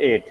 8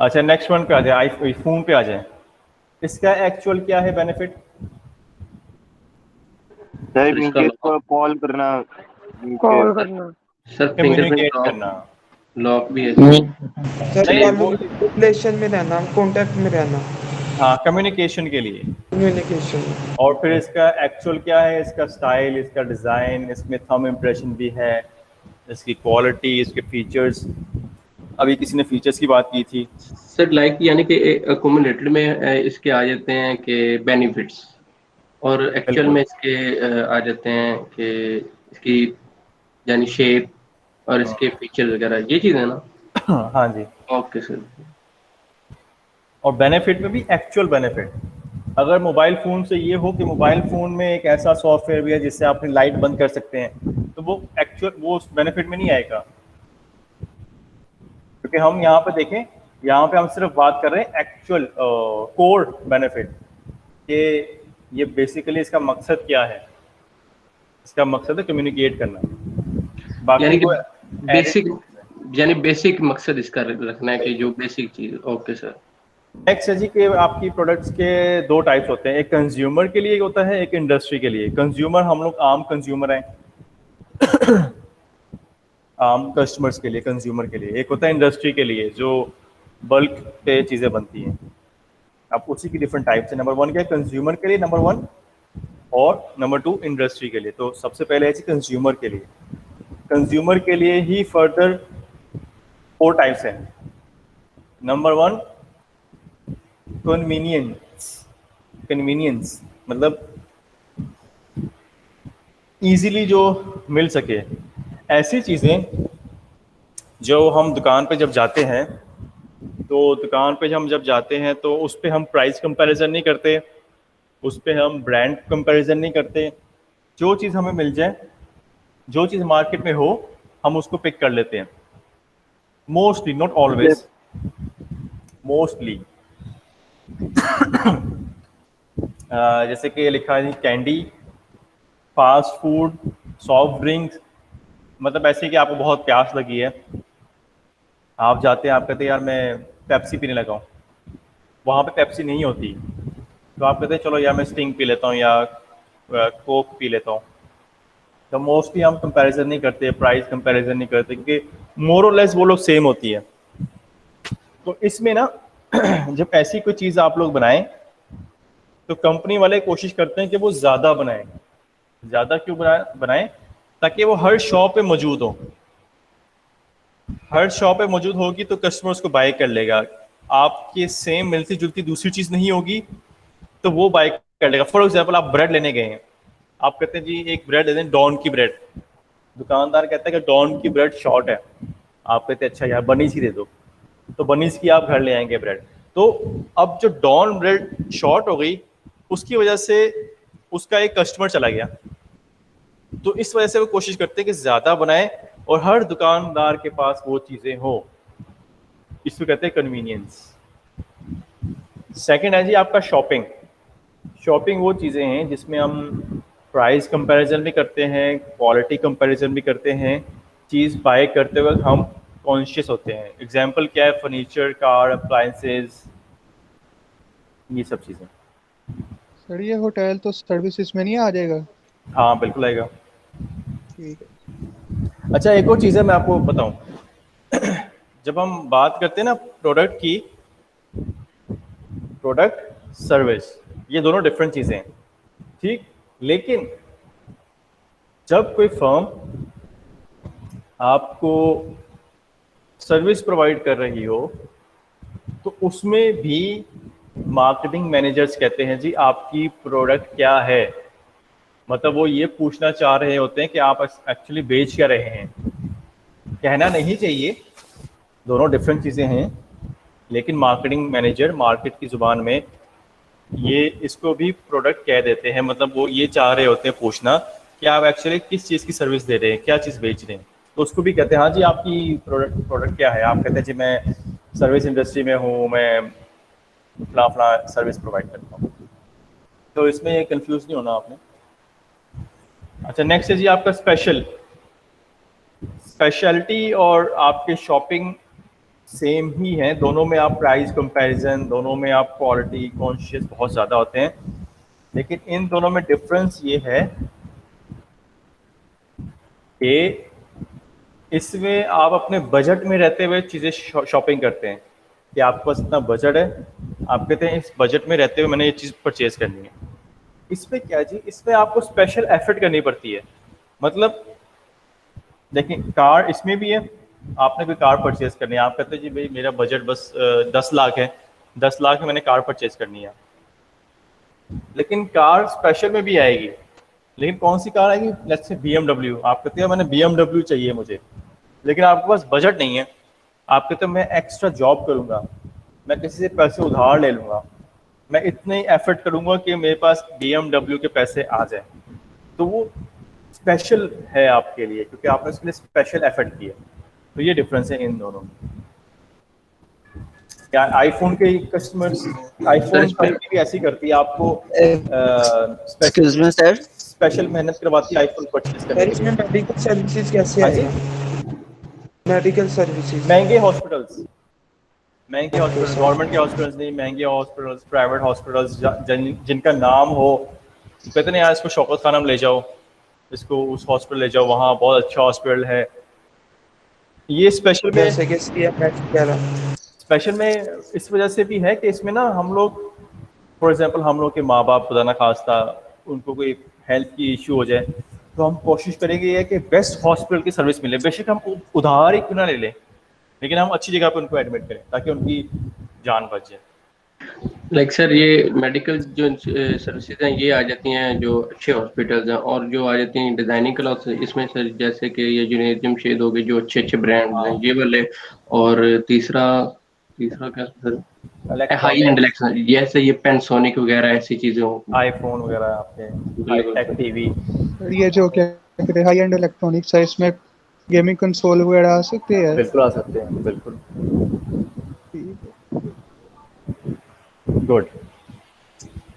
अच्छा next one पे आ जाए, आई फोन पे आ जाए. इसका एक्चुअल क्या है बेनिफिट? सर सर इन इसका केस को कॉल करना, इन कॉल केस करना, सर फिंगरप्रिंट कम्युनिकेट करना. लॉक भी है सर. सर नहीं वो रिलेशन में रहना, कांटेक्ट में रहना, हाँ कम्युनिकेशन के लिए. कम्युनिकेशन. और फिर इसका एक्चुअल क्या है? इसका स्टाइल, इसका डिज़ाइन, इसमें थंब इम्प्रेशन भी है, इसकी क्वालिटी, इसके फीचर्स. अभी किसी ने फीचर्स की बात की थी. सर लाइक यानी कि अकोमोडेटेड में इसके आ जाते हैं कि बेनिफिट्स, और एक्चुअल बिल्कुल. में इसके आ जाते हैं कि इसकी यानी शेप और इसके फीचर वगैरह, ये चीज़ है ना. हाँ जी. Okay sir. और बेनिफिट में भी एक्चुअल बेनिफिट. अगर मोबाइल फ़ोन से ये हो कि मोबाइल फ़ोन में एक ऐसा सॉफ्टवेयर भी है जिससे आप अपनी लाइट बंद कर सकते हैं, तो वो एक्चुअल वो उस बेनिफिट में नहीं आएगा. क्योंकि हम यहाँ पे देखें, यहाँ पे हम सिर्फ बात कर रहे हैं एक्चुअल कोर बेनिफिट कि ये बेसिकली इसका मकसद क्या है. इसका मकसद है कम्युनिकेट करना. बाकी यानी कि वो बेसिक, यानी बेसिक मकसद इसका रखना है कि जो बेसिक चीज़. Okay sir. नेक्स्ट है जी कि आपकी प्रोडक्ट्स के दो टाइप्स होते हैं, एक कंज्यूमर के लिए होता है, एक इंडस्ट्री के लिए. कंज्यूमर हम लोग आम कंज्यूमर हैं, आम कस्टमर्स के लिए, कंज्यूमर के लिए. एक होता है इंडस्ट्री के लिए जो बल्क पे चीज़ें बनती हैं. अब उसी की डिफरेंट टाइप्स है. नंबर वन क्या है? कंज्यूमर के लिए नंबर वन, और नंबर टू इंडस्ट्री के लिए. तो सबसे पहले है जी कंज्यूमर के लिए. कंज्यूमर के लिए ही फर्दर 4 टाइप्स हैं. नंबर वन कन्वीनियंस, मतलब इजीली जो मिल सके. ऐसी चीज़ें जो हम दुकान पे जब जाते हैं, तो दुकान पे हम जब जाते हैं तो उस पे हम प्राइस कंपैरिजन नहीं करते, उस पे हम ब्रांड कंपैरिजन नहीं करते. जो चीज़ हमें मिल जाए, जो चीज़ मार्केट में हो, हम उसको पिक कर लेते हैं. Mostly, not always, mostly. जैसे कि लिखा है candy, fast food, soft drinks. मतलब ऐसे कि आपको बहुत प्यास लगी है, आप जाते हैं, आप कहते हैं यार मैं पेप्सी पीने लगा हूँ. वहाँ पे पेप्सी नहीं होती, तो आप कहते हैं चलो यार मैं स्टिंग पी लेता हूँ या कोक पी लेता हूँ. तो मोस्टली हम कंपैरिजन नहीं करते, प्राइस कंपैरिजन नहीं करते, क्योंकि मोर और लेस वो लोग सेम होती है. तो इसमें ना जब ऐसी कोई चीज़ आप लोग बनाएं तो कंपनी वाले कोशिश करते हैं कि वो ज़्यादा बनाएं. ज़्यादा क्यों बनाएं? ताकि वो हर शॉप पे मौजूद हो. हर शॉप पे मौजूद होगी तो कस्टमर उसको बाय कर लेगा. आपके सेम मिलती जुलती दूसरी चीज़ नहीं होगी तो वो बाय कर लेगा. फॉर एग्जाम्पल आप ब्रेड लेने गए हैं, आप कहते हैं जी एक ब्रेड दे दें, डॉन की ब्रेड. दुकानदार कहता है कि डॉन की ब्रेड शॉर्ट है. आप कहते हैं अच्छा यार बनीस ही दे दो, तो बनीस की आप घर ले आएंगे ब्रेड. तो अब जो डॉन ब्रेड शॉर्ट हो गई, उसकी वजह से उसका एक कस्टमर चला गया. तो इस वजह से वो कोशिश करते हैं कि ज़्यादा बनाएं और हर दुकानदार के पास वो चीज़ें हो. इसको कहते हैं कन्वीनियंस. सेकंड है जी आपका शॉपिंग. शॉपिंग वो चीज़ें हैं जिसमें हम प्राइस कंपैरिजन भी करते हैं, क्वालिटी कंपैरिजन भी करते हैं. चीज़ बाय करते वक्त हम कॉन्शियस होते हैं. एग्जाम्पल क्या है? फर्नीचर, कार, अप्लायंसेस, ये सब चीज़ें. सर ये होटल तो सर्विसेज में नहीं आ जाएगा? हाँ बिल्कुल आएगा. ठीक है. अच्छा एक और चीज़ है मैं आपको बताऊं, जब हम बात करते हैं ना प्रोडक्ट की, प्रोडक्ट सर्विस, ये दोनों डिफरेंट चीज़ें हैं, ठीक. लेकिन जब कोई फर्म आपको सर्विस प्रोवाइड कर रही हो तो उसमें भी मार्केटिंग मैनेजर्स कहते हैं जी आपकी प्रोडक्ट क्या है. मतलब वो ये पूछना चाह रहे होते हैं कि आप एक्चुअली बेच क्या रहे हैं. कहना नहीं चाहिए, दोनों डिफरेंट चीज़ें हैं, लेकिन मार्केटिंग मैनेजर मार्केट की ज़ुबान में ये इसको भी प्रोडक्ट कह देते हैं. मतलब वो ये चाह रहे होते हैं पूछना कि आप एक्चुअली किस चीज़ की सर्विस दे रहे हैं, क्या चीज़ बेच रहे हैं. तो उसको भी कहते हैं हाँ जी आपकी प्रोडक्ट क्या है. आप कहते हैं जी मैं सर्विस इंडस्ट्री में हूँ, मैं फला सर्विस प्रोवाइड करता हूँ. तो इसमें ये कंफ्यूज नहीं होना आपने. अच्छा नेक्स्ट है जी आपका स्पेशलिटी और आपके शॉपिंग सेम ही हैं, दोनों में आप प्राइस कंपैरिजन, दोनों में आप क्वालिटी कॉन्शियस बहुत ज़्यादा होते हैं, लेकिन इन दोनों में डिफरेंस ये है कि इसमें आप अपने बजट में रहते हुए चीज़ें शॉपिंग करते हैं कि आपके पास इतना बजट है, आप कहते हैं इस बजट में रहते हुए मैंने ये चीज़ परचेज़ करनी है। इसमें क्या जी, इसमें आपको स्पेशल एफर्ट करनी पड़ती है। मतलब देखिए कार इसमें भी है, आपने कोई कार परचेज करनी है, आप कहते हैं जी भाई मेरा बजट बस 10 लाख है, 10 लाख में मैंने कार परचेज करनी है, लेकिन कार स्पेशल में भी आएगी, लेकिन कौन सी कार आएगी, लेट्स से BMW, आप कहते हैं मैंने BMW चाहिए मुझे, लेकिन आपके पास बजट नहीं है, आप कहते हैं मैं एक्स्ट्रा जॉब करूँगा, मैं किसी से पैसे उधार ले लूँगा, मैं इतने एफर्ट करूँगा कि मेरे पास BMW के पैसे आ जाए, तो वो स्पेशल है आपके लिए क्योंकि आपने उसके लिए स्पेशल एफर्ट किया। तो ये डिफरेंस है इन दोनों में। क्या आईफोन के कस्टमर्स, आईफोन कंपनी भी ऐसी करती है, आपको एक्सक्यूज मी सर, स्पेशल मेहनत करवाती है आईफोन परचेज सर करने इसमें मेडिकल सर्विसेज कैसे हाँ जी? आएगा? मेडिकल सर्विसेज महंगे हॉस्पिटल्स, गवर्नमेंट के हॉस्पिटल्स नहीं, महंगे हॉस्पिटल्स, प्राइवेट हॉस्पिटल्स जिनका नाम हो, कहते नहीं यार इसको शौकत खाना में ले जाओ, इसको उस हॉस्पिटल ले जाओ, वहाँ बहुत अच्छा हॉस्पिटल है। ये स्पेशल में, जैसे कि CMS वगैरह, स्पेशल में इस वजह से भी है कि इसमें ना हम लोग, फॉर एग्जांपल हम लोग के माँ बाप खुदा ना खास्ता उनको कोई हेल्थ की इशू हो जाए, तो हम कोशिश करेंगे ये कि बेस्ट हॉस्पिटल की सर्विस मिले, बेशक हम उधार ही क्यों ना ले लें, लेकिन हम अच्छी जगह पे उनको एडमिट करें ताकि उनकी जान बच जाए। लाइक सर ये मेडिकल जो सर्विसेज हैं ये आ जाती हैं जो अच्छे हॉस्पिटल्स हैं, और जो आ जाती हैं डिजाइनिंग क्लॉथ्स इसमें सर जैसे कि ये जुनैद जमशेद हो गए जो अच्छे अच्छे ब्रांड्स हैं ये वाले, और तीसरा क्या सर, हाई एंड इलेक्ट्रॉनिक जैसे ये पैनासोनिक वगैरह ऐसी चीजें हो, आईफोन वगैरह आपके, हाईटेक टीवी, ये जो क्या कहते हैं हाई एंड इलेक्ट्रॉनिक्स है, इसमें गेमिंग कंसोल वगैरह आ सकते हैं? बिल्कुल आ सकते हैं, बिल्कुल। गुड।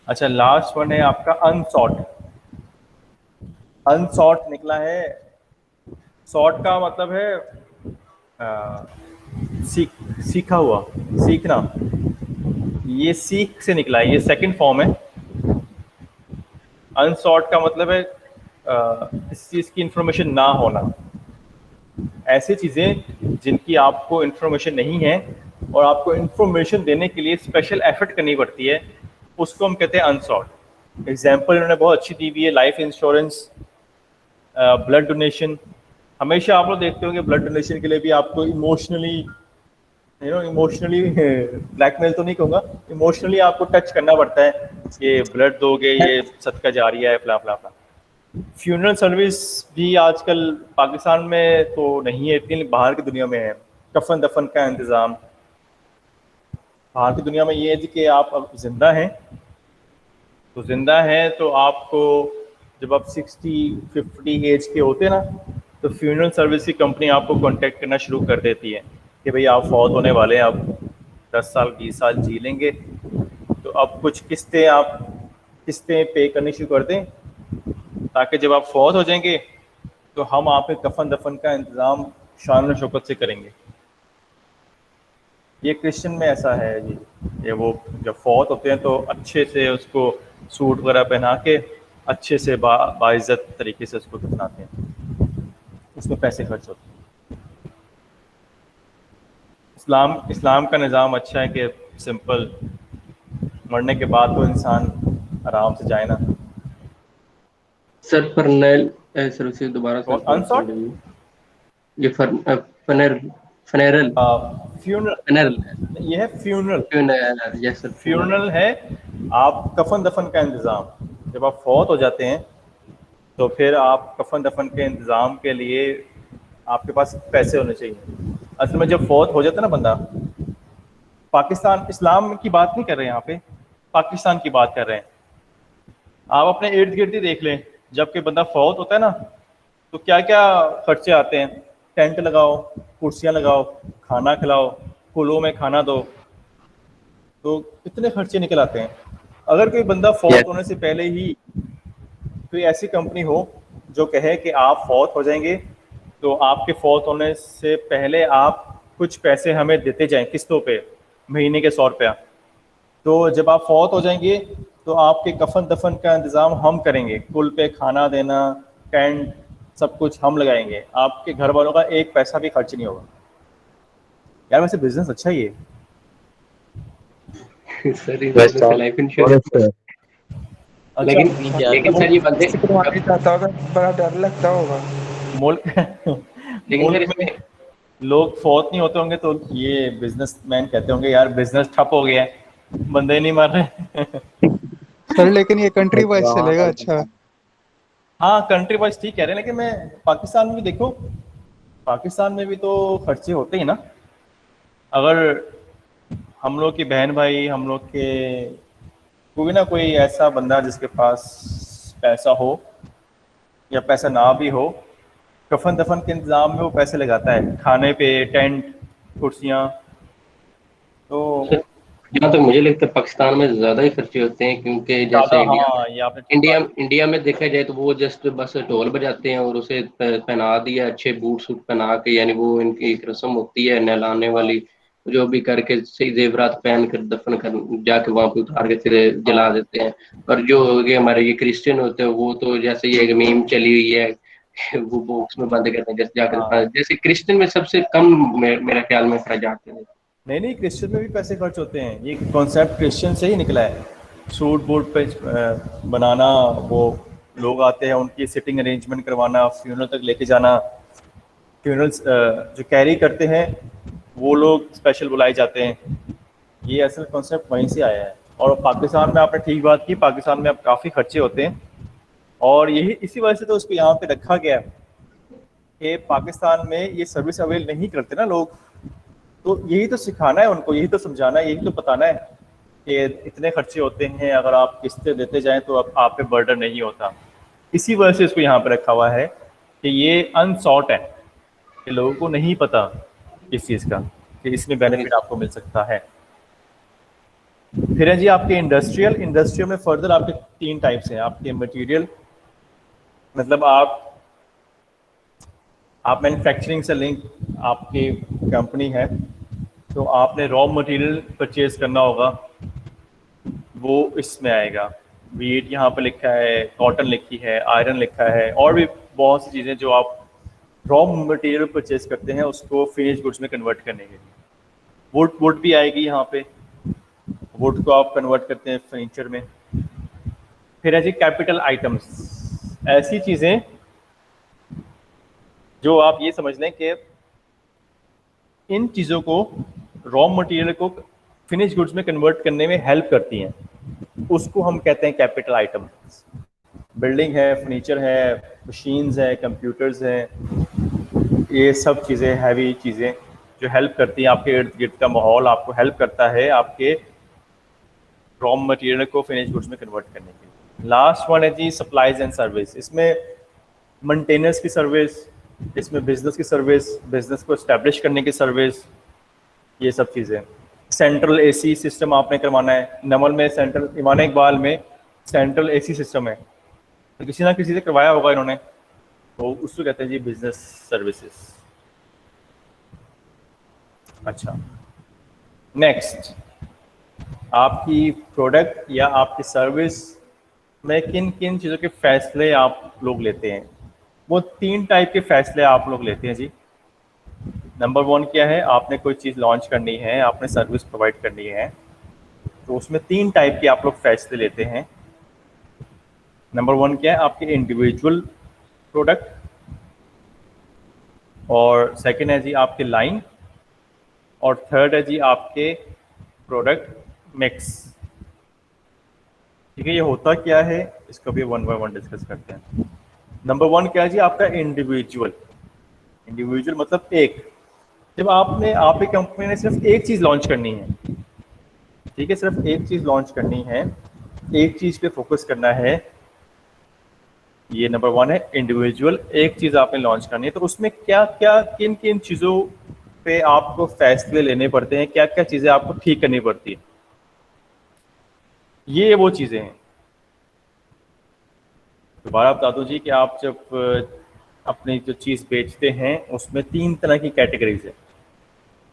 अच्छा लास्ट वन है आपका अनसॉर्ट। अनसॉर्ट निकला है, सॉर्ट का मतलब है सीखा हुआ, सीखना, ये सीख से निकला है, ये सेकंड फॉर्म है। अनसॉर्ट का मतलब है इस चीज़ की इंफॉर्मेशन ना होना, ऐसी चीज़ें जिनकी आपको इंफॉर्मेशन नहीं है और आपको इंफॉर्मेशन देने के लिए स्पेशल एफर्ट करनी पड़ती है, उसको हम कहते हैं अनसॉर्ट। एग्जाम्पल इन्होंने बहुत अच्छी दी हुई है, लाइफ इंश्योरेंस, ब्लड डोनेशन। हमेशा आप लोग देखते होंगे ब्लड डोनेशन के लिए भी आपको इमोशनली ब्लैकमेल तो नहीं कहूँगा, इमोशनली आपको टच करना पड़ता है, ये ब्लड दोगे ये सदका जारिया है, फला फला फला। फ्यूनरल सर्विस भी आजकल पाकिस्तान में तो नहीं है इतनी, बाहर की दुनिया में है। कफन दफन का इंतज़ाम बाहर की दुनिया में ये है जी कि आप अब जिंदा हैं तो आपको जब आप 60-50 एज के होते हैं ना, तो फ्यूनरल सर्विस की कंपनी आपको कांटेक्ट करना शुरू कर देती है कि भाई आप फौत होने वाले हैं, आप 10 साल 20 साल जी लेंगे, तो अब कुछ किस्तें पे करनी शुरू कर दें ताकि जब आप फौत हो जाएंगे तो हम आपके कफन दफन का इंतज़ाम शान शौकत से करेंगे। ये क्रिश्चियन में ऐसा है जी, ये वो जब फौत होते हैं तो अच्छे से उसको सूट वगैरह पहना के अच्छे से बाइज्जत तरीके से उसको दफनाते हैं, उसमें पैसे खर्च होते हैं। इस्लाम का निज़ाम अच्छा है कि सिंपल, मरने के बाद तो इंसान आराम से जाए ना। सर फर्नेल सर्विसेज दोबारा से अनसॉर्ट, ये फनेरल फ्यूनरल, ये है फ्यूनरल। यस सर, फ्यूनरल है आप कफन दफन का इंतज़ाम, जब आप फौत हो जाते हैं तो फिर आप कफन दफन के इंतज़ाम के लिए आपके पास पैसे होने चाहिए। असल में जब फौत हो जाता है ना बंदा, पाकिस्तान, इस्लाम की बात नहीं कर रहे हैं यहाँ पे, पाकिस्तान की बात कर रहे हैं। आप अपने इर्द गिर्द ही देख लें, जब कि बंदा फौत होता है ना तो क्या क्या खर्चे आते हैं, टेंट लगाओ, कुर्सियाँ लगाओ, खाना खिलाओ, कुलों में खाना दो, तो कितने खर्चे निकल आते हैं। अगर कोई बंदा फौत होने से पहले ही कोई ऐसी कंपनी हो जो कहे कि आप फौत हो जाएंगे, तो आपके फौत होने से पहले आप कुछ पैसे हमें देते जाएं किस्तों पे, महीने के 100 रुपया, तो जब आप फौत हो जाएंगे तो आपके कफन दफन का इंतज़ाम हम करेंगे, कुल पे खाना देना, टेंट, सब कुछ हम लगाएंगे, आपके घर वालों का एक पैसा भी खर्च नहीं होगा। यार वैसे बिजनेस अच्छा ही है सर इस लाइफ इंश्योरेंस, लेकिन सर ये बंदे करवाना चाहता होगा, बड़ा डर लगता होगा। मुल्क लेकिन सर मुल्क में लोग फौत नहीं होते होंगे तो ये बिजनेसमैन कहते होंगे यार बिजनेस ठप हो गया है, बंदे नहीं मर रहे। सर लेकिन ये कंट्री वाइज चलेगा अच्छा। हाँ कंट्री वाइज ठीक कह रहे हैं, लेकिन मैं पाकिस्तान में भी देखो, पाकिस्तान में भी तो खर्चे होते ही ना। अगर हम लोग की बहन भाई, हम लोग के कोई ना कोई ऐसा बंदा जिसके पास पैसा हो या पैसा ना भी हो, कफन दफन के इंतज़ाम में वो पैसे लगाता है, खाने पे, टेंट, कुर्सियाँ। तो जहाँ तक मुझे लगता है पाकिस्तान में ज़्यादा ही खर्चे होते हैं, क्योंकि जैसे हाँ, ये आपने ठीक इंडिया बात। इंडिया में देखा जाए तो वो जस्ट बस ढोल बजाते हैं और उसे पहना दिया अच्छे बूट सूट पहना के, यानी वो इनकी एक रस्म होती है नहलाने वाली, जो भी करके सही जेवरात पहन कर दफन कर जाके वहां पे उतार के फिर जला देते हैं। और जो ये हमारे ये क्रिश्चियन होते हैं वो तो जैसे ये एक मीम चली हुई है वो बॉक्स में बंद करते हैं जैसे हाँ। जाकर, जैसे क्रिश्चियन में सबसे कम मेरा ख्याल में खर्च हैं। नहीं, क्रिश्चियन में भी पैसे खर्च होते हैं, ये कॉन्सेप्ट क्रिश्चियन से ही निकला है। सूट बूट पे बनाना, वो लोग आते हैं उनकी सिटिंग अरेंजमेंट करवाना, फ्यूनरल तक लेके जाना, फ्यूनरल्स जो कैरी करते हैं वो लोग स्पेशल बुलाए जाते हैं। ये असल कॉन्सेप्ट वहीं से आया है। और पाकिस्तान में आपने ठीक बात की, पाकिस्तान में अब काफ़ी खर्चे होते हैं, और यही इसी वजह से तो उसको यहाँ पे रखा गया है कि पाकिस्तान में ये सर्विस अवेल नहीं करते ना लोग, तो यही तो सिखाना है उनको, यही तो समझाना है, यही तो बताना है कि इतने खर्चे होते हैं, अगर आप किस्तें देते जाएं तो अब आप पे बर्डन नहीं होता। इसी वजह से इसको यहाँ पे रखा हुआ है कि ये अनसॉट है, कि लोगों को नहीं पता इस चीज़ का कि इसमें बेनिफिट आपको मिल सकता है। फिर है जी आपके इंडस्ट्रियल में फर्दर आपके 3 टाइप्स हैं। आपके मटेरियल, मतलब आप मैन्युफैक्चरिंग से लिंक आपकी कंपनी है, तो आपने रॉ मटेरियल परचेज करना होगा, वो इसमें आएगा। वीट यहाँ पे लिखा है, कॉटन लिखी है, आयरन लिखा है, और भी बहुत सी चीज़ें जो आप रॉ मटेरियल परचेज करते हैं उसको फिनिश गुड्स में कन्वर्ट करने के लिए। वुड भी आएगी यहाँ पे, वुड को आप कन्वर्ट करते हैं फर्नीचर में। फिर है जी कैपिटल आइटम्स, ऐसी चीज़ें जो आप ये समझ लें कि इन चीज़ों को, रॉ मटेरियल को फिनिश गुड्स में कन्वर्ट करने में हेल्प करती हैं, उसको हम कहते हैं कैपिटल आइटम्स। बिल्डिंग है, फर्नीचर है, मशीन्स है, कंप्यूटर्स हैं, ये सब चीज़ें, हैवी चीज़ें जो हेल्प करती हैं, आपके इर्द गिर्द का माहौल आपको हेल्प करता है आपके रॉ मटेरियल को फिनिश गुड्स में कन्वर्ट करने के लिए। लास्ट वन है जी सप्लाईज एंड सर्विस। इसमें मेंटेनेंस की सर्विस, इसमें बिजनेस की सर्विस, बिजनेस को इस्टेब्लिश करने की सर्विस, ये सब चीज़ें। सेंट्रल एसी सिस्टम आपने करवाना है, नमल में सेंट्रल, ईमान इकबाल में सेंट्रल एसी सिस्टम है, तो किसी ना किसी से करवाया होगा इन्होंने, तो उसको कहते हैं जी बिजनेस सर्विसेज। अच्छा, नेक्स्ट, आपकी प्रोडक्ट या आपकी सर्विस में किन किन चीज़ों के फैसले आप लोग लेते हैं। वो 3 टाइप के फैसले आप लोग लेते हैं जी। नंबर 1 क्या है, आपने कोई चीज़ लॉन्च करनी है, आपने सर्विस प्रोवाइड करनी है, तो उसमें 3 टाइप के आप लोग फैसले लेते हैं। नंबर 1 क्या है, आपके इंडिविजुअल प्रोडक्ट, और सेकंड है जी आपके लाइन, और थर्ड है जी आपके प्रोडक्ट मिक्स। ठीक है, ये होता क्या है इसको भी 1 बाय 1 डिस्कस करते हैं। नंबर 1 क्या है जी आपका इंडिविजुअल मतलब एक, जब आपकी कंपनी ने सिर्फ एक चीज़ लॉन्च करनी है, ठीक है, सिर्फ एक चीज़ लॉन्च करनी है, एक चीज़ पे फोकस करना है, ये नंबर 1 है इंडिविजुअल। एक चीज़ आपने लॉन्च करनी है, तो उसमें क्या क्या किन किन चीज़ों पे आपको फैसले लेने पड़ते हैं, क्या क्या चीज़ें आपको ठीक करनी पड़ती है, ये वो चीज़ें हैं। दोबारा बता दूं जी कि आप जब अपनी जो चीज़ बेचते हैं उसमें 3 तरह की कैटेगरीज है।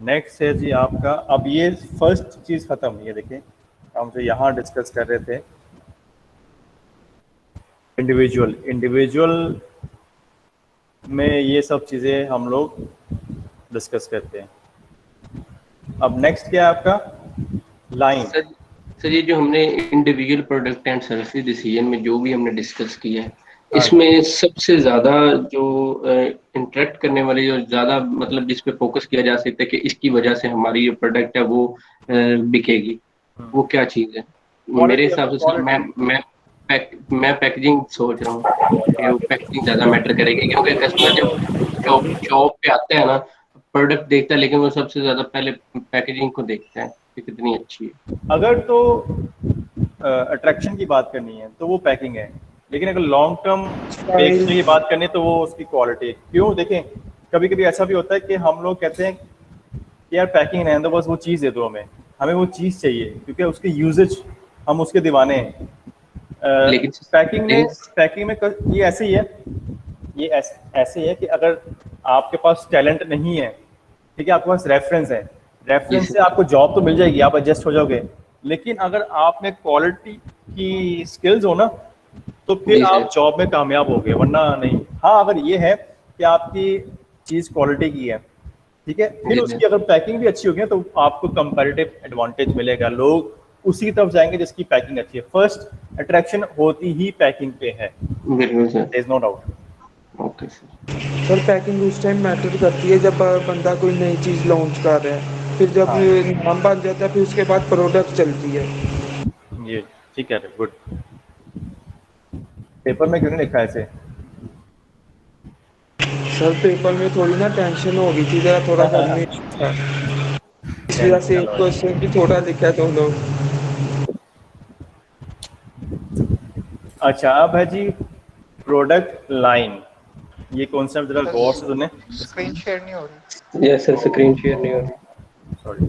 नेक्स्ट है जी आपका, अब ये फर्स्ट चीज़ ख़त्म, ये देखिए हम जो यहाँ डिस्कस कर रहे थे इंडिविजुअल में ये सब चीज़ें हम लोग डिस्कस करते हैं। अब नेक्स्ट क्या है आपका लाइन। सर ये जो हमने individual product and service decision में जो भी हमने डिस्कस किया है, इसमें सबसे ज्यादा जो इंटरेक्ट करने वाली, जो ज्यादा मतलब जिस पे फोकस किया जा सकता है कि इसकी वजह से हमारी जो प्रोडक्ट है वो बिकेगी, वो क्या चीज है? मेरे हिसाब से सर मैं पैकेजिंग सोच रहा हूँ कि वो पैकेजिंग ज्यादा मैटर करेगी, क्योंकि कस्टमर जब शॉप पे आता है ना, प्रोडक्ट देखता है, लेकिन वो सबसे ज्यादा पहले पैकेजिंग को देखता है कि कितनी अच्छी है। अगर तो अट्रैक्शन की बात करनी है तो वो पैकिंग है, लेकिन अगर लॉन्ग टर्म बेसिस की बात करनी है तो वो उसकी क्वालिटी। क्यों, देखें कभी कभी ऐसा भी होता है कि हम लोग कहते हैं कि यार पैकिंग नहीं है तो बस वो चीज़ दे दो, हमें वो चीज़ चाहिए क्योंकि उसके यूजेज हम उसके दीवाने हैं। लेकिन पैकिंग में ये ऐसे ही है, ये ऐसे ही है कि अगर आपके पास टैलेंट नहीं है, ठीक है, आपके पास रेफरेंस से आपको जॉब तो मिल जाएगी, आप एडजस्ट हो जाओगे, लेकिन अगर आप में क्वालिटी की स्किल्स हो ना तो फिर आप जॉब में कामयाब होगे, वरना नहीं। हाँ, अगर ये है कि आपकी चीज़ क्वालिटी की है, ठीक है, फिर उसकी अगर पैकिंग भी अच्छी होगी तो आपको कंपैरेटिव एडवांटेज मिलेगा, लोग उसी की तरफ जाएंगे जिसकी पैकिंग अच्छी है। फर्स्ट अट्रैक्शन होती ही पैकिंग पे है, there is no doubt. Okay sir, packing उस टाइम मैटर करती है जब बंदा कोई नई चीज़ लॉन्च कर रहा है, फिर जब नाम बन जाता है, फिर उसके बाद प्रोडक्ट चलती है। ये ठीक है, गुड। पेपर में क्यों नहीं लिखा ऐसे? सर पेपर में थोड़ी ना टेंशन हो गई थी, जरा थोड़ा करने था, इस वजह से एक क्वेश्चन भी थोड़ा लिखा तो लोग। अच्छा, अब है जी प्रोडक्ट लाइन। ये कॉन्सेप्ट जरा गौर से सुने। स्क्रीन शेयर नहीं हो रही। यस सर, स्क्रीन शेयर नहीं हो रही। सॉरी,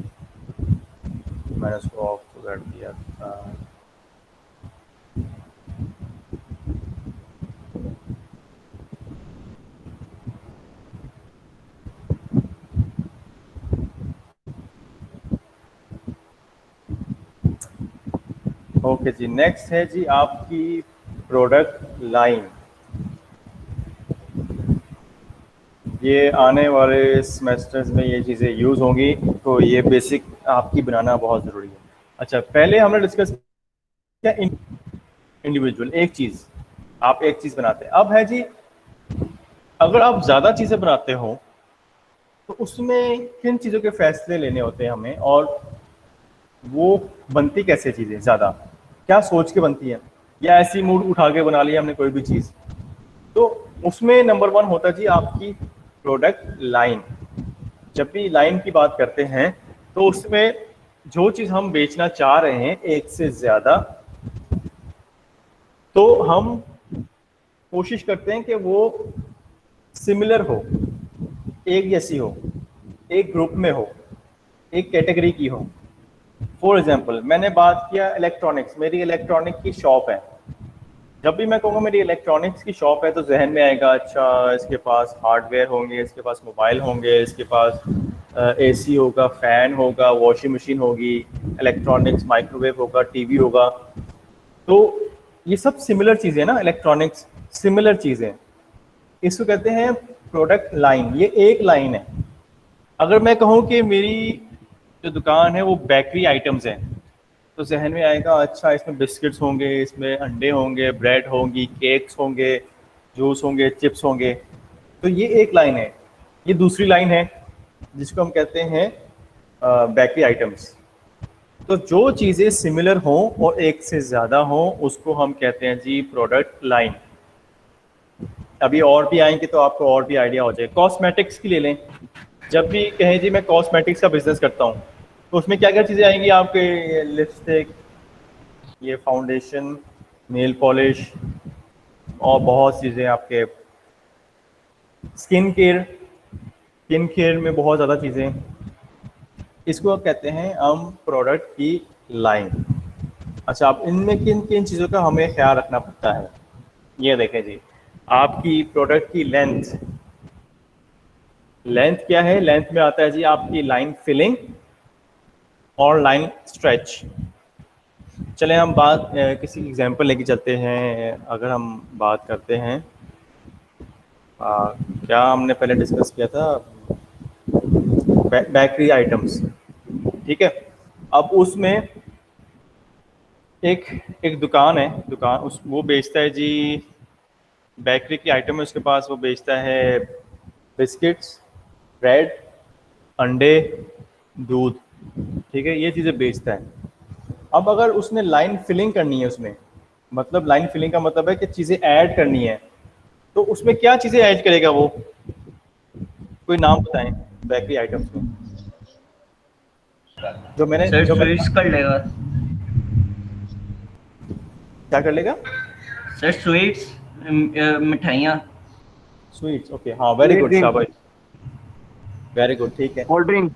मैंने उसको ऑफ कर दिया था। ओके जी, नेक्स्ट है जी आपकी प्रोडक्ट लाइन। ये आने वाले सेमेस्टर्स में ये चीज़ें यूज़ होंगी, तो ये बेसिक आपकी बनाना बहुत ज़रूरी है। अच्छा, पहले हमने डिस्कस किया इंडिविजुअल, एक चीज़, आप एक चीज़ बनाते हैं। अब है जी, अगर आप ज़्यादा चीज़ें बनाते हो तो उसमें किन चीज़ों के फैसले लेने होते हैं हमें, और वो बनती कैसे चीज़ें, ज़्यादा क्या सोच के बनती है, या ऐसी मूड उठा के बना लिया हमने कोई भी चीज़। तो उसमें नंबर 1 होता जी आपकी प्रोडक्ट लाइन। जब भी लाइन की बात करते हैं तो उसमें जो चीज़ हम बेचना चाह रहे हैं एक से ज़्यादा, तो हम कोशिश करते हैं कि वो सिमिलर हो, एक जैसी हो, एक ग्रुप में हो, एक कैटेगरी की हो। फॉर एग्जाम्पल, मैंने बात किया इलेक्ट्रॉनिक्स, मेरी इलेक्ट्रॉनिक की शॉप है। जब भी मैं कहूँगा मेरी इलेक्ट्रॉनिक्स की शॉप है तो जहन में आएगा अच्छा इसके पास हार्डवेयर होंगे, इसके पास मोबाइल होंगे, इसके पास एसी होगा, फ़ैन होगा, वॉशिंग मशीन होगी, इलेक्ट्रॉनिक्स माइक्रोवेव होगा, टीवी होगा। तो ये सब सिमिलर चीज़ें ना, इलेक्ट्रॉनिक्स सिमिलर चीज़ें, इसको कहते हैं प्रोडक्ट लाइन। ये एक लाइन है। अगर मैं कहूँ कि मेरी जो दुकान है वो बेकरी आइटम्स हैं, तो जहन में आएगा अच्छा इसमें बिस्किट्स होंगे, इसमें अंडे होंगे, ब्रेड होंगी, केक्स होंगे, जूस होंगे, चिप्स होंगे। तो ये एक लाइन है। ये दूसरी लाइन है जिसको हम कहते हैं बेकरी आइटम्स। तो जो चीज़ें सिमिलर हों और एक से ज़्यादा हों उसको हम कहते हैं जी प्रोडक्ट लाइन। अभी और भी आएंगे तो आपको और भी आइडिया हो जाए। कॉस्मेटिक्स की ले लें, जब भी कहें जी मैं कॉस्मेटिक्स का बिजनेस करता हूँ तो उसमें क्या क्या चीज़ें आएंगी आपके, लिपस्टिक, ये फाउंडेशन, नेल पॉलिश, और बहुत चीज़ें आपके स्किन केयर में बहुत ज़्यादा चीज़ें। इसको आप कहते हैं हम प्रोडक्ट की लाइन। अच्छा, अब इनमें किन किन चीज़ों का हमें ख्याल रखना पड़ता है, ये देखें जी। आपकी प्रोडक्ट की लेंथ क्या है, लेंथ में आता है जी आपकी लाइन फिलिंग और लाइन स्ट्रेच. चले हम बात किसी एग्जांपल लेके चलते हैं. अगर हम बात करते हैं क्या हमने पहले डिस्कस किया था, बेकरी आइटम्स, ठीक है. अब उसमें एक दुकान है, दुकान उस वो बेचता है जी बेकरी की आइटम है उसके पास. वो बेचता है बिस्किट्स, ब्रेड, अंडे, दूध, ठीक है, ये चीज़ें बेचता है. अब अगर उसने लाइन फिलिंग करनी है उसमें, मतलब लाइन फिलिंग का मतलब है कि चीज़ें ऐड करनी है, तो उसमें क्या चीज़ें ऐड करेगा वो, कोई नाम बताएं बेकरी आइटम्स में जो मैंने सर स्वीट्स कर लेगा. क्या कर लेगा? सर स्वीट्स, मिठाइयाँ. स्वीट्स, ओके, हाँ, वेरी गुड, शाबाश, वेरी गुड, ठीक है, कोल्ड ड्रिंक.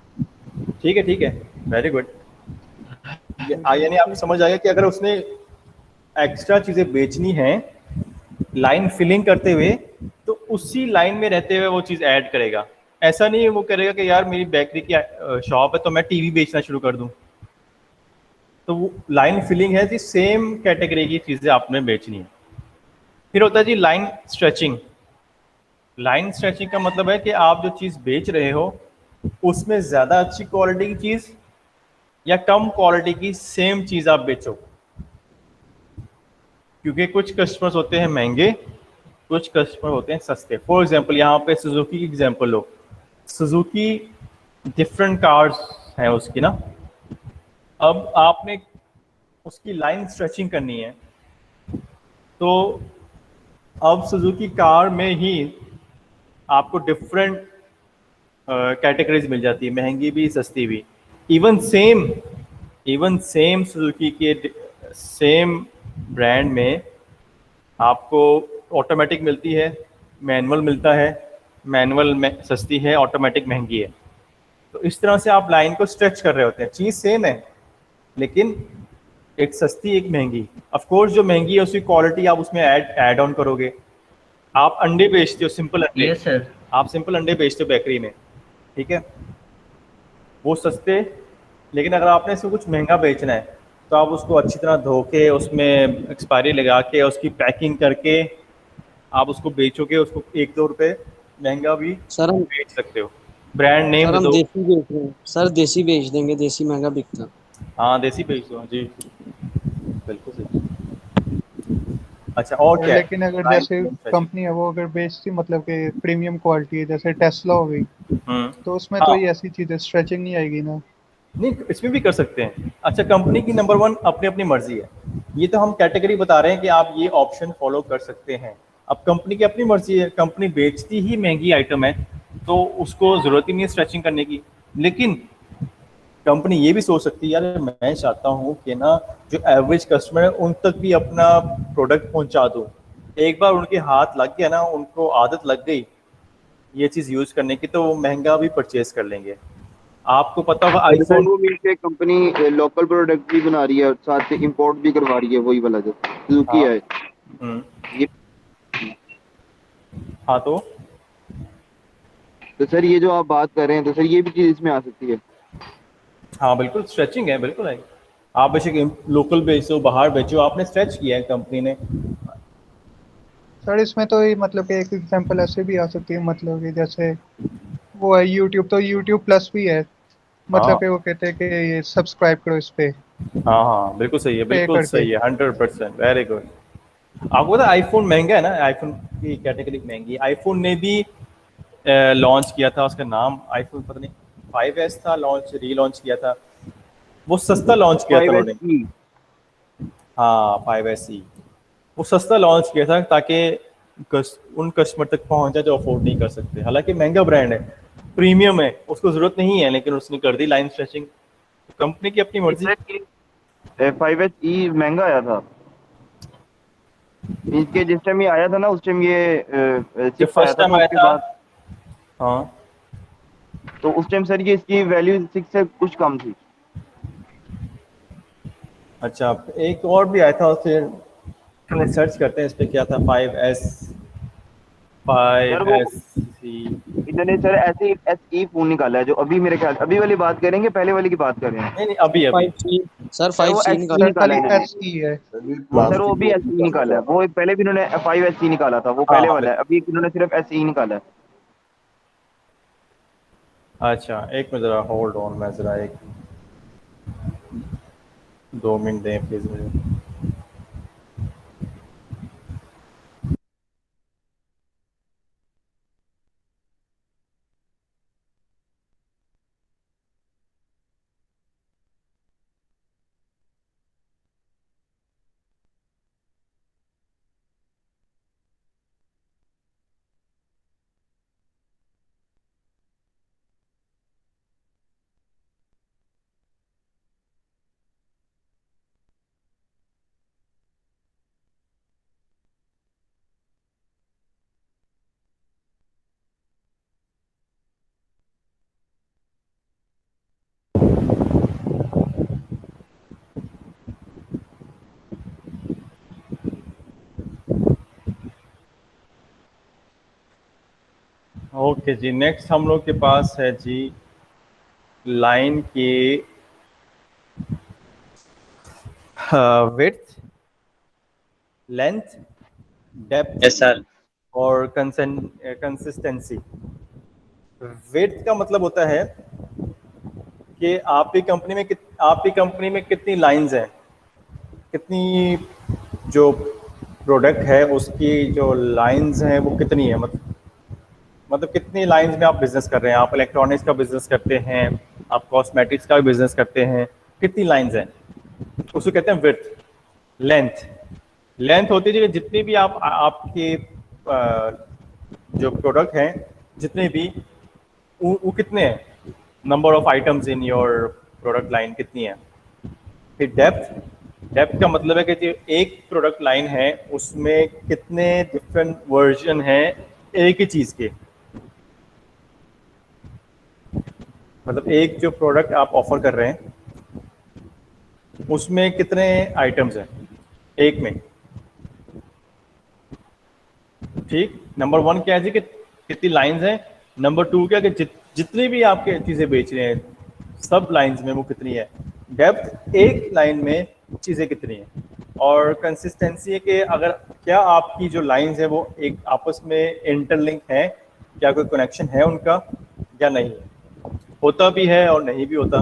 ठीक है, वेरी गुड. यानी आपको समझ आएगा कि अगर उसने एक्स्ट्रा चीज़ें बेचनी है लाइन फिलिंग करते हुए, तो उसी लाइन में रहते हुए वो चीज़ ऐड करेगा. ऐसा नहीं है वो करेगा कि यार मेरी बेकरी की शॉप है तो मैं टीवी बेचना शुरू कर दूं. तो वो लाइन फिलिंग है जी, सेम कैटेगरी की चीज़ें आपने बेचनी है. फिर होता है जी लाइन स्ट्रेचिंग. लाइन स्ट्रेचिंग का मतलब है कि आप जो चीज़ बेच रहे हो उसमें ज़्यादा अच्छी क्वालिटी की चीज़ या कम क्वालिटी की सेम चीज़ आप बेचो. क्योंकि कुछ कस्टमर्स होते हैं महंगे, कुछ कस्टमर होते हैं सस्ते. फॉर एग्जांपल यहाँ पे सुजुकी की एग्जांपल लो. सुजुकी डिफरेंट कार्स हैं उसकी ना. अब आपने उसकी लाइन स्ट्रेचिंग करनी है, तो अब सुजुकी कार में ही आपको डिफरेंट कैटेगरीज मिल जाती है, महंगी भी सस्ती भी. इवन सेम सुजुकी के सेम ब्रांड में आपको ऑटोमेटिक मिलती है, मैनुअल मिलता है. मैनुअल में सस्ती है, ऑटोमेटिक महंगी है. तो इस तरह से आप लाइन को स्ट्रेच कर रहे होते हैं. चीज़ सेम है लेकिन एक सस्ती एक महंगी. ऑफ कोर्स जो महंगी है उसकी क्वालिटी आप उसमें ऐड ऑन करोगे. आप अंडे बेचते हो, सिंपल अंडे. Yes sir. आप सिंपल अंडे बेचते हो बेकरी में, ठीक है, वो सस्ते. लेकिन अगर आपने इसको कुछ महंगा बेचना है तो आप उसको अच्छी तरह धो के उसमें एक्सपायरी लगा के उसकी पैकिंग करके आप उसको बेचोगे. उसको 1-2 रुपये महंगा भी सर हम बेच सकते हो. ब्रांड नेम सर हम दो. देसी बेच रहे हैं सर, देसी बेच देंगे, देसी महंगा बिकता. हाँ, देसी बेच दो जी, बिल्कुल सही. अच्छा, और क्या है? लेकिन अगर जैसे कंपनी है वो अगर बेचती मतलब कि प्रीमियम क्वालिटी है, जैसे टेस्ला हो गई, तो उसमें तो ये ऐसी चीज़ें स्ट्रेचिंग नहीं आएगी ना. नहीं, इसमें भी कर सकते हैं. अच्छा, कंपनी की नंबर 1 अपनी अपनी मर्जी है. ये तो हम कैटेगरी बता रहे हैं कि आप ये ऑप्शन फॉलो कर सकते हैं. अब कंपनी की अपनी मर्जी है, कंपनी बेचती ही महंगी आइटम है तो उसको ज़रूरत ही नहीं है स्ट्रेचिंग करने की. लेकिन कंपनी ये भी सोच सकती है यार मैं चाहता हूँ कि ना जो एवरेज कस्टमर है उन तक भी अपना प्रोडक्ट पहुँचा दूँ. एक बार उनके हाथ लग गया ना, उनको आदत लग गई ये चीज़ यूज़ करने की, तो वो महंगा भी परचेज कर लेंगे. आपको पता होगा आईफोन वो मिलके कंपनी लोकल प्रोडक्ट भी बना रही है और साथ से इंपोर्ट भी करवा रही है, वही वाला जो सुजुकी है. ये हाँ, तो सर ये जो आप बात कर रहे हैं तो सर ये भी चीज़ इसमें आ सकती है. हाँ बिल्कुल, स्ट्रेचिंग है, बिल्कुल है. आप बेशक लोकल बेचो, बाहर बेचो, आपने स्ट्रेच किया है कंपनी ने. सर इसमें तो ये मतलब कि एक एग्जांपल ऐसे भी आ सकती है, मतलब कि जैसे वो है यूट्यूब, तो यूट्यूब प्लस भी है, मतलब कि वो कहते हैं कि ये सब्सक्राइब करो इस पे. हाँ, बिल्कुल सही है, बिल्कुल सही है, 100%, वेरी गुड. आपको पता है आईफोन महंगा है ना, आईफोन की कैटेगरी महंगी. आईफोन ने भी लॉन्च किया था, उसका नाम आईफोन पता नहीं 5S था, रीलॉन्च किया था. वो सस्ता लॉन्च किया था उन्होंने. हाँ, 5SE वो सस्ता लॉन्च किया था ताकि उन कस्टमर तक पहुंच जाए जो अफोर्ड नहीं कर सकते. हालांकि महंगा ब्रांड है, प्रीमियम है, उसको जरूरत नहीं है, लेकिन उसने कर दी लाइन स्ट्रेचिंग. कंपनी की अपनी मर्जी. 5SE महंगा आया था इसके जिस टाइम ये आया था ना, उस टाइम ये फर्स्ट टाइम आया था. हाँ, तो उस टाइम सर ये इसकी वैल्यू 6 से कुछ कम थी. अच्छा, एक और भी आया था, फिर सर्च करते हैं इस पे क्या था. 5S सर वो 5SE। इन्होंने सर ऐसे एस ई फोन निकाला है जो अभी मेरे ख्याल अभी वाली बात करेंगे, पहले वाली की बात कर रहे हैं। नहीं नहीं, अभी अभी 5C सर सर वो 5C एस ई निकाला। सर निकाला खाली है इन्होंने। एस ई है। सर वो भी एस ई निकाला है, वो पहले भी इन्होंने 5SE निकाला था, वो पहले हाँ वाला है, अभी इन्होंने सिर्फ SE निकाला है। अच्छा एक मिनट ज़रा होल्ड ऑन, मैं ज़रा एक 2 मिनट दें प्लीज़ मुझे। ओके जी, नेक्स्ट हम लोग के पास है जी लाइन की width, length, depth yes sir. और कंसिस्टेंसी। विड्थ का मतलब होता है कि आपकी कंपनी में कितनी लाइंस हैं, कितनी जो प्रोडक्ट है उसकी जो लाइंस हैं वो कितनी है, मतलब कितनी लाइंस में आप बिजनेस कर रहे हैं। आप इलेक्ट्रॉनिक्स का बिजनेस करते हैं, आप कॉस्मेटिक्स का बिजनेस करते हैं, कितनी लाइंस हैं, उसको कहते हैं विड्थ। लेंथ, लेंथ होती है कि जितनी भी आपके जो प्रोडक्ट हैं जितने भी वो कितने हैं, number of items in your product line कितनी है। फिर डेप्थ, डेप्थ का मतलब है कि जो एक प्रोडक्ट लाइन है उसमें कितने डिफरेंट वर्जन हैं एक ही चीज़ के, मतलब एक जो प्रोडक्ट आप ऑफर कर रहे हैं उसमें कितने आइटम्स हैं एक में। ठीक, नंबर 1 क्या है जी कि कितनी लाइंस हैं, नंबर 2 क्या कि जितनी भी आपके चीज़ें बेच रहे हैं सब लाइंस में वो कितनी है। डेप्थ, एक लाइन में चीज़ें कितनी हैं। और कंसिस्टेंसी है कि अगर क्या आपकी जो लाइंस है वो एक आपस में इंटरलिंक है, क्या कोई कनेक्शन है उनका या नहीं है। होता भी है और नहीं भी होता।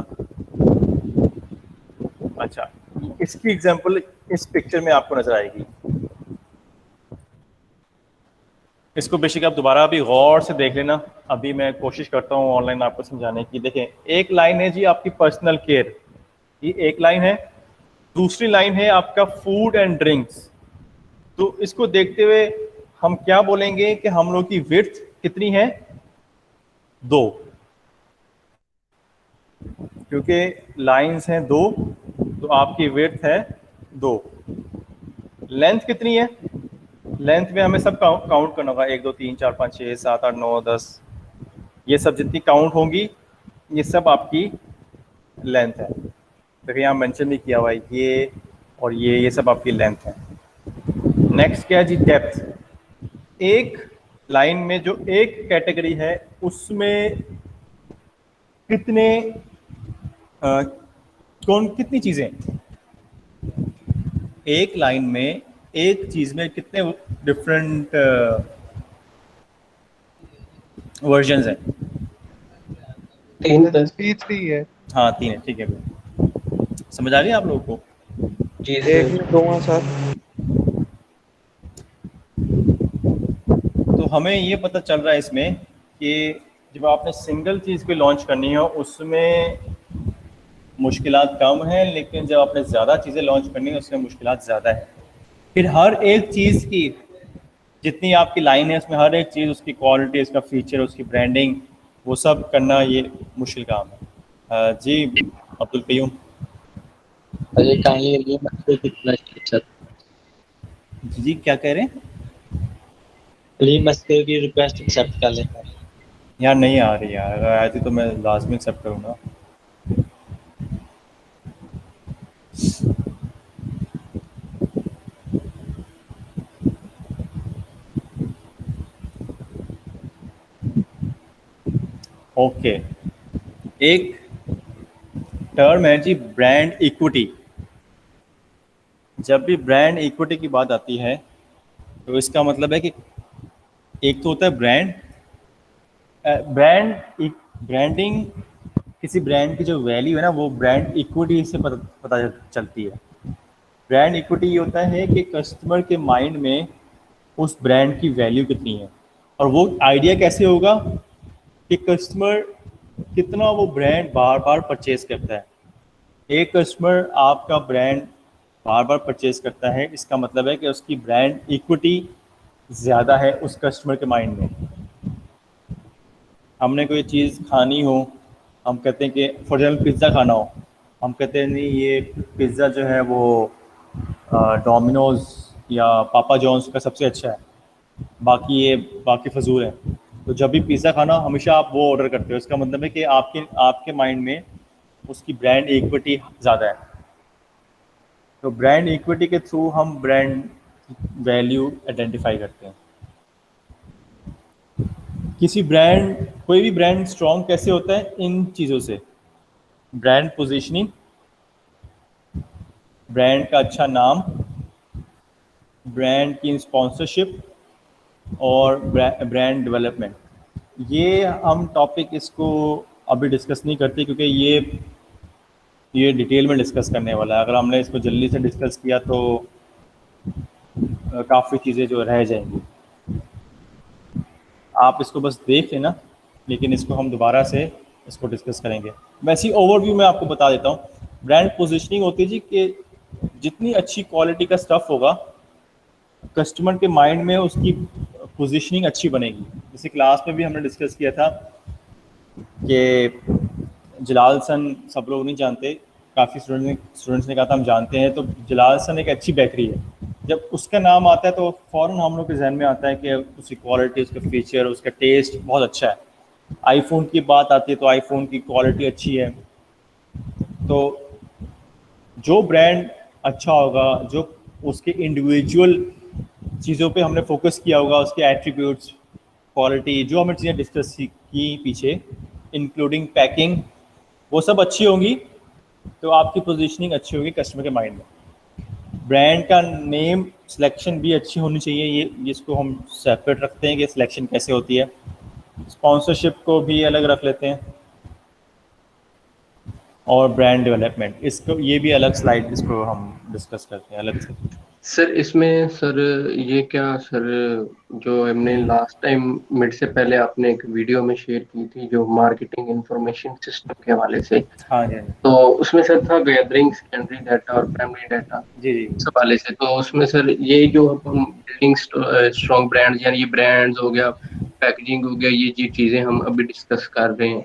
अच्छा, इसकी एग्जांपल इस पिक्चर में आपको नजर आएगी। इसको बेशक आप दोबारा अभी गौर से देख लेना, अभी मैं कोशिश करता हूँ ऑनलाइन आपको समझाने की। देखें, एक लाइन है जी आपकी पर्सनल केयर, ये एक लाइन है। दूसरी लाइन है आपका फूड एंड ड्रिंक्स। तो इसको देखते हुए हम क्या बोलेंगे कि हम लोग की विड्थ कितनी है, 2, क्योंकि लाइंस हैं 2 तो आपकी विड्थ है 2। लेंथ कितनी है, लेंथ में हमें सब काउंट करना होगा, 1 2 3 4 5 6 7 8 9 10, ये सब जितनी काउंट होंगी ये सब आपकी लेंथ है। देखिए यहाँ मेंशन भी किया हुआ है ये और ये सब आपकी लेंथ है। नेक्स्ट क्या है जी, डेप्थ। एक लाइन में जो एक कैटेगरी है उसमें कितने कितनी चीज़ें, एक लाइन में एक चीज़ में कितने डिफरेंट वर्जन्स हैं। 3 3 है। हाँ 3 है, ठीक है। समझ आ रही है आप लोगों को? जी एक में 2 हैं सर। तो हमें ये पता चल रहा है इसमें कि जब आपने सिंगल चीज़ पे लॉन्च करनी हो उसमें मुश्किलात कम है, लेकिन जब आपने ज़्यादा चीज़ें लॉन्च करनी है उसमें मुश्किलात ज़्यादा है। फिर हर एक चीज़ की जितनी आपकी लाइन है उसमें हर एक चीज़, उसकी क्वालिटी, उसका फीचर, उसकी ब्रांडिंग, वो सब करना ये मुश्किल काम है। जी अब्दुल कयूम। अरे काइंडली सर, जी क्या कह रहे हैं? प्लीज मस्कर की रिक्वेस्ट एक्सेप्ट कर लेना। यार नहीं आ रही यार, अगर आती तो मैं लाजमी एक्सेप्ट करूँगा। ओके, एक टर्म है जी ब्रांड इक्विटी। जब भी ब्रांड इक्विटी की बात आती है तो इसका मतलब है कि एक तो होता है ब्रांडिंग, किसी ब्रांड की जो वैल्यू है ना वो ब्रांड इक्विटी से पता चलती है। ब्रांड इक्विटी ये होता है कि कस्टमर के माइंड में उस ब्रांड की वैल्यू कितनी है, और वो आइडिया कैसे होगा कि कस्टमर कितना वो ब्रांड बार बार परचेज करता है। एक कस्टमर आपका ब्रांड बार बार परचेज करता है, इसका मतलब है कि उसकी ब्रांड इक्विटी ज़्यादा है उस कस्टमर के माइंड में। हमने कोई चीज़ खानी हो, हम कहते हैं कि फॉर एग्जाम्पल पिज़्ज़ा खाना हो, हम कहते हैं नहीं ये पिज़्ज़ा जो है वो डोमिनोज़ या पापा जॉन्स का सबसे अच्छा है, बाकी फजूल है। तो जब भी पिज़्ज़ा खाना हमेशा आप वो ऑर्डर करते हो, इसका मतलब है कि आपके माइंड में उसकी ब्रांड इक्विटी ज़्यादा है। तो ब्रांड इक्विटी के थ्रू हम ब्रांड वैल्यू आइडेंटिफाई करते हैं। कोई भी ब्रांड स्ट्रॉन्ग कैसे होता है? इन चीज़ों से, ब्रांड पोजीशनिंग, ब्रांड का अच्छा नाम, ब्रांड की स्पॉन्सरशिप और ब्रांड डेवलपमेंट। ये हम टॉपिक इसको अभी डिस्कस नहीं करते क्योंकि ये डिटेल में डिस्कस करने वाला है। अगर हमने इसको जल्दी से डिस्कस किया तो काफ़ी चीज़ें जो रह जाएंगी। आप इसको बस देख लेना, लेकिन इसको हम दोबारा से इसको डिस्कस करेंगे। वैसी ओवरव्यू में आपको बता देता हूँ। ब्रांड पोजीशनिंग होती है जी कि जितनी अच्छी क्वालिटी का स्टफ़ होगा कस्टमर के माइंड में उसकी पोजीशनिंग अच्छी बनेगी। जैसे क्लास में भी हमने डिस्कस किया था कि जलाल सन सब लोग नहीं जानते, काफ़ी स्टूडेंट्स ने कहा था हम जानते हैं। तो जलाल सन एक अच्छी बेकरी है, जब उसका नाम आता है तो फ़ौरन हम लोग के जहन में आता है कि उसकी क्वालिटी, उसका फीचर, उसका टेस्ट बहुत अच्छा है। आईफोन की बात आती है तो आईफोन की क्वालिटी अच्छी है। तो जो ब्रांड अच्छा होगा, जो उसके इंडिविजुअल चीज़ों पे हमने फोकस किया होगा, उसके एट्रीब्यूट्स, क्वालिटी, जो हमने चीज़ें डिस्कस की पीछे, इंक्लूडिंग पैकिंग, वो सब अच्छी होंगी तो आपकी पोजीशनिंग अच्छी होगी कस्टमर के माइंड में। ब्रांड का नेम सिलेक्शन भी अच्छी होनी चाहिए। ये इसको हम सेपरेट रखते हैं कि सिलेक्शन कैसे होती है। स्पॉन्सरशिप को भी अलग रख लेते हैं, और ब्रांड डेवलपमेंट, इसको ये भी अलग स्लाइड इसको हम डिस्कस करते हैं अलग से। सर इसमें सर ये क्या सर जो हमने लास्ट टाइम मिड से पहले आपने एक वीडियो में शेयर की थी जो मार्केटिंग इंफॉर्मेशन सिस्टम के हवाले से, हाँ जी, तो उसमें सर था गैदरिंग सेकेंडरी डाटा और प्राइमरी डाटा जी इस हवाले से। तो उसमें सर ये जो हम बिल्डिंग स्ट्रॉन्ग ब्रांड्स, यानी ये ब्रांड्स हो गया, पैकेजिंग हो गया, ये चीज़ें हम अभी डिस्कस कर रहे हैं,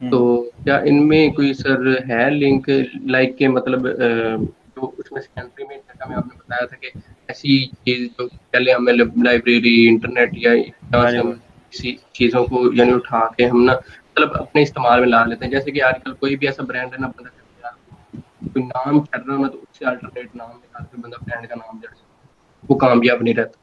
तो क्या इनमें कोई सर है लिंक, लाइक के मतलब जो उसमें सेकेंडरी में डाटा में आपने बताया था कि ऐसी चीज़ जो पहले हमें लाइब्रेरी, इंटरनेट या यहाँ से हम किसी चीज़ों को यानी उठा के हम ना मतलब अपने इस्तेमाल में ला लेते हैं। जैसे कि आजकल कोई भी ऐसा ब्रांड है ना, बंदा कोई नाम चल रहा ना तो उससे अल्टरनेट नाम निकाल के बंदा ब्रांड का नाम जड़ वो कामयाब नहीं रहता।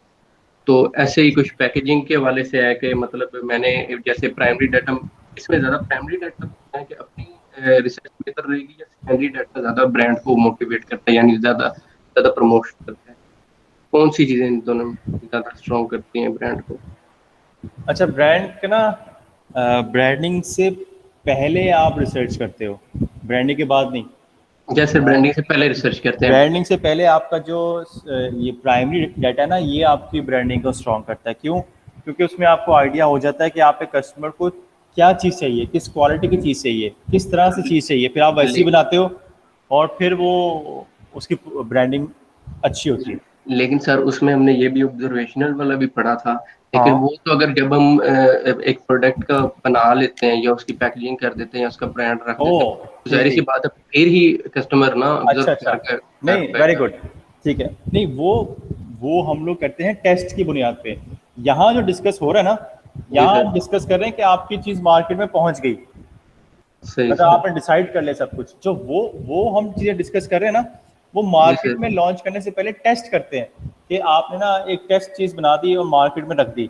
तो ऐसे ही कुछ पैकेजिंग के हवाले से है कि मतलब मैंने जैसे प्राइमरी डाटा, इसमें ज़्यादा प्राइमरी डाटा है कि अपनी रिसर्च बेहतर रहेगी या सेकेंडरी डाटा ज़्यादा ब्रांड को मोटिवेट करता है, यानी ज़्यादा प्रमोट करता है? कौन सी चीज़ें इन दोनों ज़्यादा स्ट्रॉन्ग करती हैं ब्रांड को? अच्छा, ब्रांड का ना ब्रांडिंग से पहले आप रिसर्च करते हो, ब्रांडिंग के बाद नहीं। जैसे ब्रांडिंग से पहले रिसर्च करते हैं। ब्रांडिंग से पहले आपका जो ये प्राइमरी डाटा है ना, ये आपकी ब्रांडिंग को स्ट्रॉन्ग करता है। क्यों? क्योंकि उसमें आपको आइडिया हो जाता है कि आपके कस्टमर को क्या चीज़ चाहिए, किस क्वालिटी की चीज़ चाहिए, किस तरह से चीज़ चाहिए, फिर आप वैसी बनाते हो और फिर वो उसकी ब्रांडिंग अच्छी होती है। लेकिन सर उसमें हमने ये भी ऑब्जर्वेशनल वाला भी पढ़ा था, लेकिन वो तो अगर जब हम एक प्रोडक्ट का बना लेते हैं या उसकी पैकेजिंग कर देते हैं या उसका ब्रांड रख देते हैं, तो जाहिर सी बात है फिर ही कस्टमर ना अच्छा नहीं, वेरी गुड, ठीक है। नहीं, वो हम लोग करते हैं टेस्ट की बुनियाद पे। यहाँ जो डिस्कस हो रहा है ना, यहाँ हम डिस्कस कर रहे हैं कि आपकी चीज़ मार्केट में पहुंच गई, मतलब आपने डिसाइड कर लिया सब कुछ। जो वो हम चीज़ें डिस्कस कर रहे हैं ना, वो मार्केट में लॉन्च करने से पहले टेस्ट करते हैं कि आपने ना एक टेस्ट चीज़ बना दी और मार्केट में रख दी,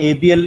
ABL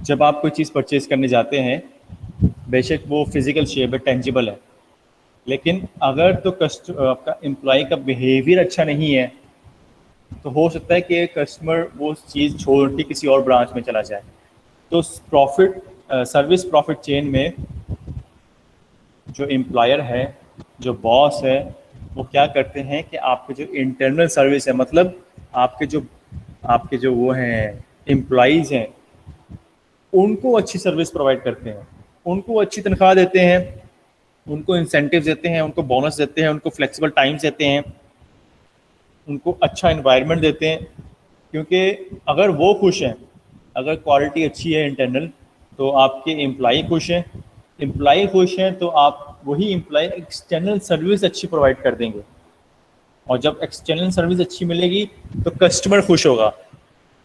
जब आप कोई चीज़ परचेज करने जाते हैं, बेशक वो फिज़िकल शेप है, टेंजिबल है, लेकिन अगर तो आपका एम्प्लॉय का बिहेवियर अच्छा नहीं है तो हो सकता है कि कस्टमर वो चीज़ छोड़ के किसी और ब्रांच में चला जाए। तो सर्विस प्रॉफिट चेन में जो एम्प्लॉयर है, जो बॉस है, वो क्या करते हैं कि आपके जो इंटरनल सर्विस है, मतलब आपके जो वो हैं एम्प्लॉइज़ हैं, उनको अच्छी सर्विस प्रोवाइड करते हैं, उनको अच्छी तनख्वाह देते हैं, उनको इंसेंटिव देते हैं, उनको बोनस देते हैं, उनको फ्लेक्सिबल टाइम्स देते हैं, उनको अच्छा इन्वायरमेंट देते हैं। क्योंकि अगर वो खुश हैं, अगर क्वालिटी अच्छी है इंटरनल, तो आपके एम्प्लॉई खुश हैं, एम्प्लॉई खुश हैं तो आप वही एम्प्लॉई एक्सटर्नल सर्विस अच्छी प्रोवाइड कर देंगे, और जब एक्सटर्नल सर्विस अच्छी मिलेगी तो कस्टमर खुश होगा,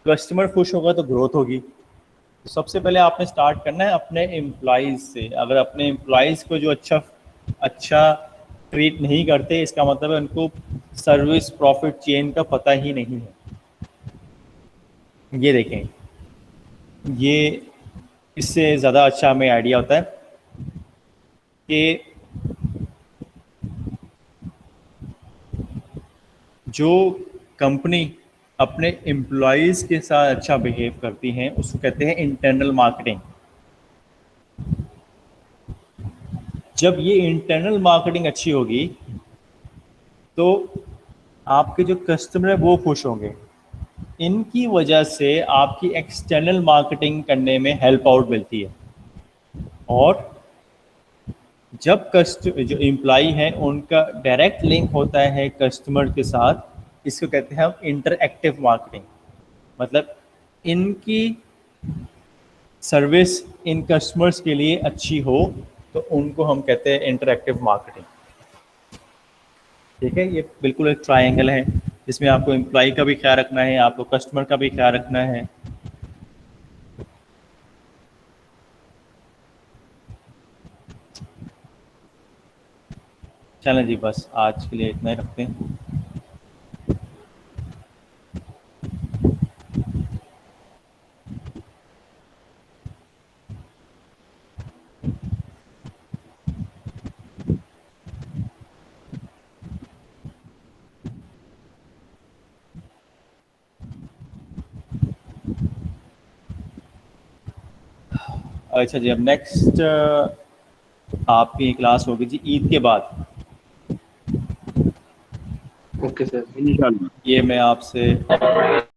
कस्टमर खुश होगा तो ग्रोथ होगी। तो सबसे पहले आपने स्टार्ट करना है अपने एम्प्लॉइज़ से। अगर अपने एम्प्लॉइज़ को जो अच्छा ट्रीट नहीं करते, इसका मतलब है उनको सर्विस प्रॉफिट चेन का पता ही नहीं है। ये देखें, ये इससे ज़्यादा अच्छा हमें आइडिया होता है कि जो कंपनी अपने एम्प्लॉइज़ के साथ अच्छा बिहेव करती हैं उसको कहते हैं इंटरनल मार्केटिंग। जब ये इंटरनल मार्केटिंग अच्छी होगी तो आपके जो कस्टमर है वो खुश होंगे, इनकी वजह से आपकी एक्सटर्नल मार्केटिंग करने में हेल्प आउट मिलती है। और जब जो एम्प्लॉई हैं उनका डायरेक्ट लिंक होता है कस्टमर के साथ, इसको कहते हैं हम इंटरएक्टिव मार्केटिंग। मतलब इनकी सर्विस इन कस्टमर्स के लिए अच्छी हो तो उनको हम कहते हैं इंटरएक्टिव मार्केटिंग। ठीक है, ये बिल्कुल एक ट्रायंगल है जिसमें आपको एम्प्लॉय का भी ख्याल रखना है, आपको कस्टमर का भी ख्याल रखना है। चलें जी, बस आज के लिए इतना ही रखते हैं। अच्छा जी, अब नेक्स्ट आपकी क्लास होगी जी ईद के बाद। ओके सर, इंशाल्लाह। ये मैं आपसे